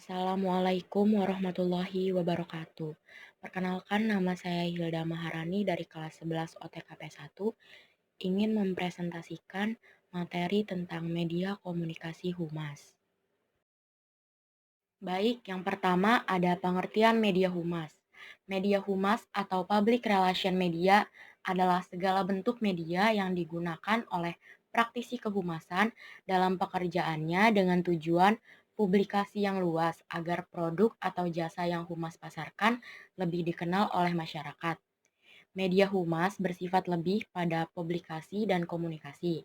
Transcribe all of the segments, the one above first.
Assalamualaikum warahmatullahi wabarakatuh. Perkenalkan, nama saya Hilda Maharani dari kelas 11 OTKP 1, ingin mempresentasikan materi tentang media komunikasi humas. Baik, yang pertama ada pengertian media humas. Media humas atau public relation media adalah segala bentuk media yang digunakan oleh praktisi kehumasan dalam pekerjaannya dengan tujuan publikasi yang luas agar produk atau jasa yang humas pasarkan lebih dikenal oleh masyarakat. Media humas bersifat lebih pada publikasi dan komunikasi.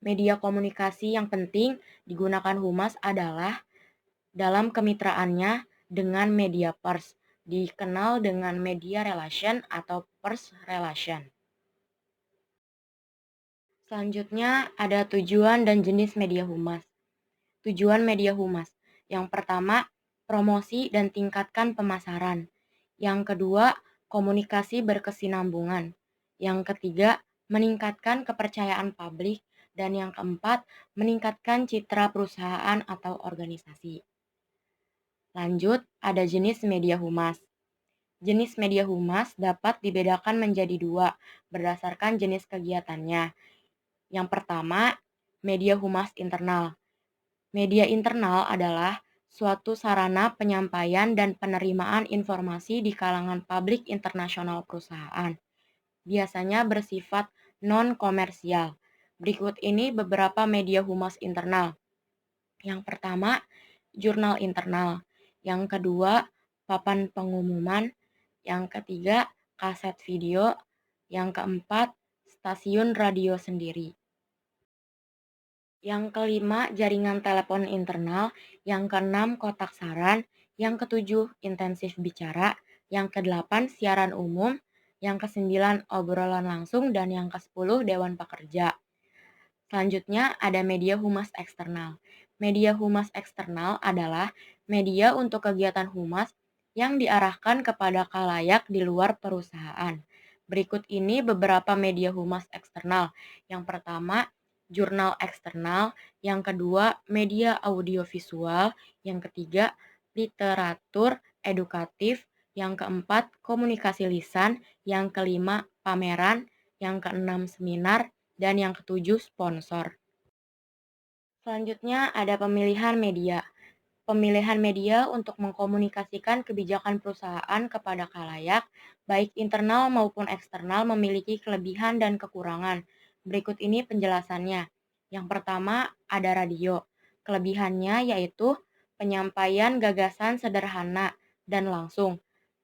Media komunikasi yang penting digunakan humas adalah dalam kemitraannya dengan media pers, dikenal dengan media relation atau pers relation. Selanjutnya ada tujuan dan jenis media humas. Tujuan media humas. Yang pertama, promosi dan tingkatkan pemasaran. Yang kedua, komunikasi berkesinambungan. Yang ketiga, meningkatkan kepercayaan publik. Dan yang keempat, meningkatkan citra perusahaan atau organisasi. Lanjut, ada jenis media humas. Jenis media humas dapat dibedakan menjadi dua berdasarkan jenis kegiatannya. Yang pertama, media humas internal. Media internal adalah suatu sarana penyampaian dan penerimaan informasi di kalangan publik internasional perusahaan. Biasanya bersifat non-komersial. Berikut ini beberapa media humas internal. Yang pertama, jurnal internal. Yang kedua, papan pengumuman. Yang ketiga, kaset video. Yang keempat, stasiun radio sendiri. Yang kelima, jaringan telepon internal. Yang keenam, kotak saran. Yang ketujuh, intensif bicara. Yang kedelapan, siaran umum. Yang kesembilan, obrolan langsung. Dan yang kesepuluh, dewan pekerja. Selanjutnya ada media humas eksternal. Media humas eksternal adalah media untuk kegiatan humas yang diarahkan kepada khalayak di luar perusahaan. Berikut ini beberapa media humas eksternal. Yang pertama, jurnal eksternal. Yang kedua, media audiovisual. Yang ketiga, literatur edukatif. Yang keempat, komunikasi lisan. Yang kelima, pameran. Yang keenam, seminar. Dan yang ketujuh, sponsor. Selanjutnya ada pemilihan media. Pemilihan media untuk mengkomunikasikan kebijakan perusahaan kepada khalayak, baik internal maupun eksternal, memiliki kelebihan dan kekurangan. Berikut ini penjelasannya. Yang pertama, ada radio. Kelebihannya yaitu penyampaian gagasan sederhana dan langsung.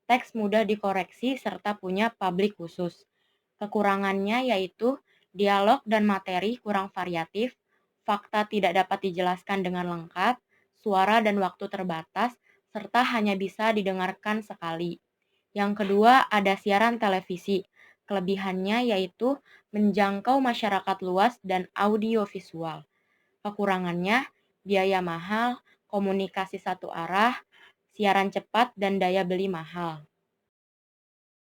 Teks mudah dikoreksi serta punya publik khusus. Kekurangannya yaitu dialog dan materi kurang variatif, fakta tidak dapat dijelaskan dengan lengkap, suara dan waktu terbatas, serta hanya bisa didengarkan sekali. Yang kedua, ada siaran televisi. Kelebihannya yaitu menjangkau masyarakat luas dan audiovisual. Kekurangannya, biaya mahal, komunikasi satu arah, siaran cepat, dan daya beli mahal.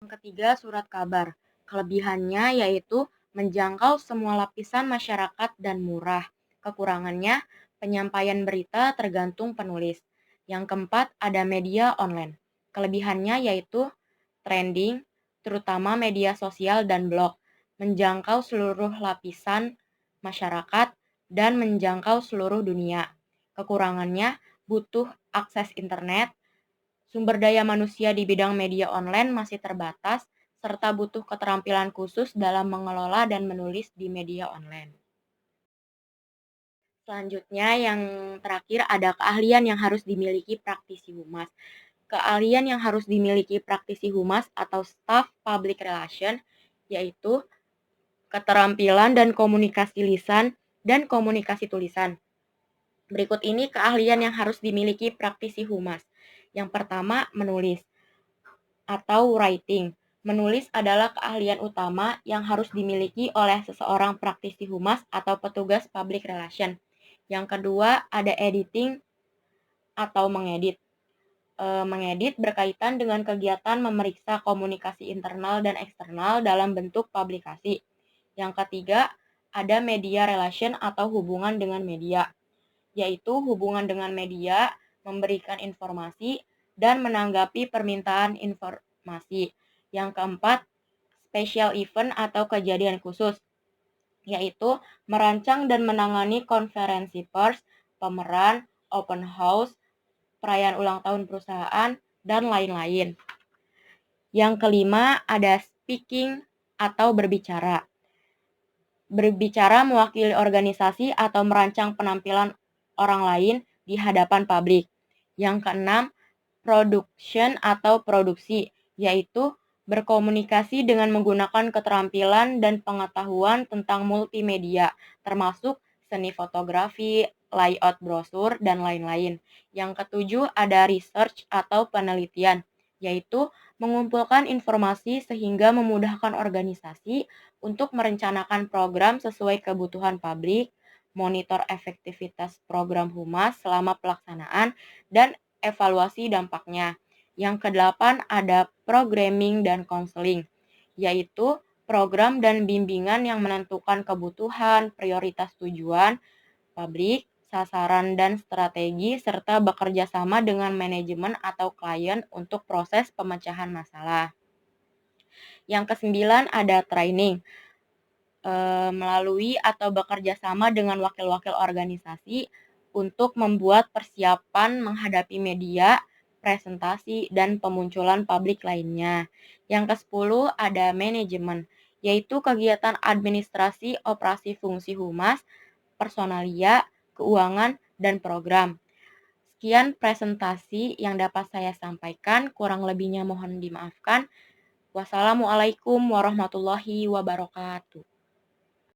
Yang ketiga, surat kabar. Kelebihannya yaitu menjangkau semua lapisan masyarakat dan murah. Kekurangannya, penyampaian berita tergantung penulis. Yang keempat, ada media online. Kelebihannya yaitu trending, terutama media sosial dan blog, menjangkau seluruh lapisan masyarakat dan menjangkau seluruh dunia. Kekurangannya, butuh akses internet, sumber daya manusia di bidang media online masih terbatas, serta butuh keterampilan khusus dalam mengelola dan menulis di media online. Selanjutnya yang terakhir ada keahlian yang harus dimiliki praktisi humas. Keahlian yang harus dimiliki praktisi humas atau staff public relation yaitu keterampilan dan komunikasi lisan dan komunikasi tulisan. Berikut ini keahlian yang harus dimiliki praktisi humas. Yang pertama, menulis atau writing. Menulis adalah keahlian utama yang harus dimiliki oleh seseorang praktisi humas atau petugas public relation. Yang kedua, ada editing atau mengedit. Mengedit berkaitan dengan kegiatan memeriksa komunikasi internal dan eksternal dalam bentuk publikasi. Yang ketiga, ada media relation atau hubungan dengan media, yaitu hubungan dengan media memberikan informasi, dan menanggapi permintaan informasi. Yang keempat, special event atau kejadian khusus, yaitu merancang dan menangani konferensi pers, pameran, open house, perayaan ulang tahun perusahaan, dan lain-lain. Yang kelima, ada speaking atau berbicara. Berbicara mewakili organisasi atau merancang penampilan orang lain di hadapan publik. Yang keenam, production atau produksi, yaitu berkomunikasi dengan menggunakan keterampilan dan pengetahuan tentang multimedia, termasuk seni fotografi, layout brosur, dan lain-lain. Yang ketujuh, ada research atau penelitian, yaitu mengumpulkan informasi sehingga memudahkan organisasi untuk merencanakan program sesuai kebutuhan publik, monitor efektivitas program humas selama pelaksanaan, dan evaluasi dampaknya. Yang kedelapan, ada programming dan counseling, yaitu program dan bimbingan yang menentukan kebutuhan, prioritas tujuan, publik, sasaran, dan strategi, serta bekerja sama dengan manajemen atau klien untuk proses pemecahan masalah. Yang kesembilan, ada training, melalui atau bekerja sama dengan wakil-wakil organisasi untuk membuat persiapan menghadapi media, presentasi, dan pemunculan publik lainnya. Yang ke-10 ada manajemen, yaitu kegiatan administrasi operasi fungsi humas, personalia, keuangan, dan program. Sekian presentasi yang dapat saya sampaikan, kurang lebihnya mohon dimaafkan. Wassalamualaikum warahmatullahi wabarakatuh.